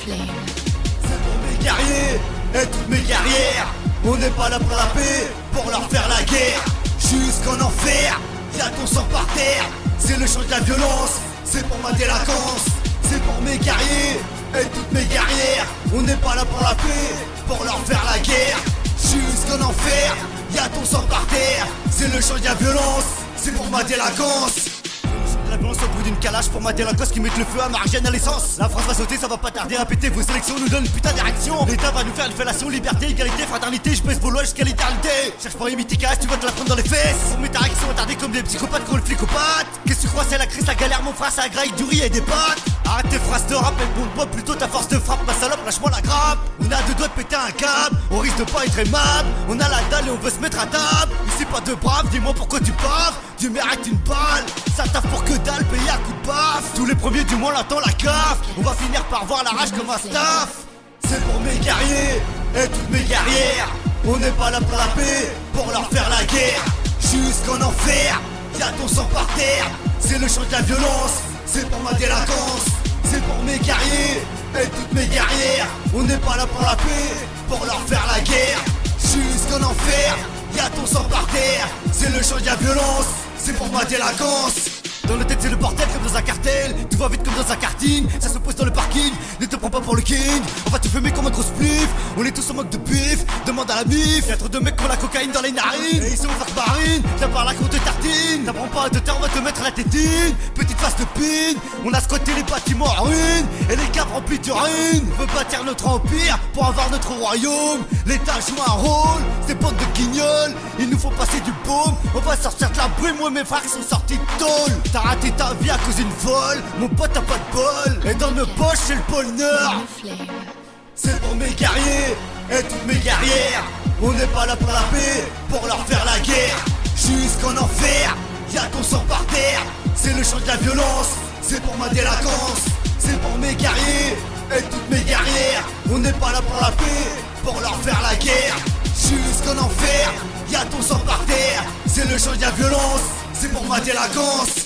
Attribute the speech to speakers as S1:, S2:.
S1: C'est pour mes guerriers et toutes mes guerrières. On n'est pas là pour la paix, pour leur faire la guerre. Jusqu'en enfer, y'a ton sang par terre. C'est le chant de la violence, c'est pour ma délinquance. C'est pour mes guerriers et toutes mes guerrières. On n'est pas là pour la paix, pour leur faire la guerre. Jusqu'en enfer, y'a ton sang par terre. C'est le chant de la violence, c'est pour ma délinquance. La violence au bout d'une calage pour ma délinquance qui met le feu à ma régène à l'essence. La France va sauter, ça va pas tarder à péter. Vos élections nous donnent une putain d'érection. L'État va nous faire une fellation, liberté, égalité, fraternité. Je pèse vos lois jusqu'à l'éternité. Cherche pas imiter casse, tu vas te la prendre dans les fesses. Pour mes tarés qui sont attardés comme des psychopathes contre le flicopathe. Qu'est-ce que tu crois, c'est la crise, la galère, mon frère, ça graille du riz et des pâtes. Arrête tes phrases de rap, et montre-moi plutôt ta force de frappe. Ma salope, lâche-moi la grappe. On a deux doigts de péter un câble, on risque de pas être aimable. On a la dalle et on veut se mettre à table. Ici pas de brave, dis-moi pourquoi tu baves. Tu mérites une balle, ça taffe pour que dalle, payer à coup de baffe. Tous les premiers du mois l'attend la caf. On va finir par voir la rage comme un staff. C'est pour mes guerriers et toutes mes guerrières. On n'est pas là pour la paix, pour leur faire la guerre. Jusqu'en enfer, y'a ton sang par terre. C'est le chant de la violence, c'est pour ma délinquance. C'est pour mes guerriers et toutes mes guerrières. On n'est pas là pour la paix, pour leur faire la guerre. Jusqu'en enfer, y'a ton sang par terre. C'est le chant de la violence, c'est pour ma délinquance. Dans la tête c'est le bordel comme dans un cartel. Tu vois vite comme dans un karting. Ça se pose dans le parking, ne te prends pas pour le king. On va te fumer comme un gros spliff. On est tous en manque de bif, demande à la mif. Y'a trop de mecs qui ont la cocaïne dans les narines. Et ils sont faire barine, viens par là qu'on te tartine. T'apprends pas à te taire, on va te mettre la tétine. Petite face de pine, on a squatté les bâtiments en ruine. Et les caves remplis d'urine. On veut bâtir notre empire pour avoir notre royaume. L'État joue un rôle, ces bandes de guignols. Il nous faut passer du baume, on va sortir de la brume. Moi mes frères ils sont sortis de tôle. T'as raté ta vie à cause d'une folle. Mon pote t'as pas de bol. Et dans nos poches c'est le pôle Nord. C'est pour mes guerriers et toutes mes guerrières. On n'est pas là pour la paix, pour leur faire la guerre. Jusqu'en enfer, y'a ton sang par terre. C'est le chant de la violence, c'est pour ma délinquance. C'est pour mes guerriers et toutes mes guerrières. On n'est pas là pour la paix, pour leur faire la guerre. Jusqu'en enfer, y'a ton sang par terre. C'est le chant de la violence, c'est pour ma délinquance.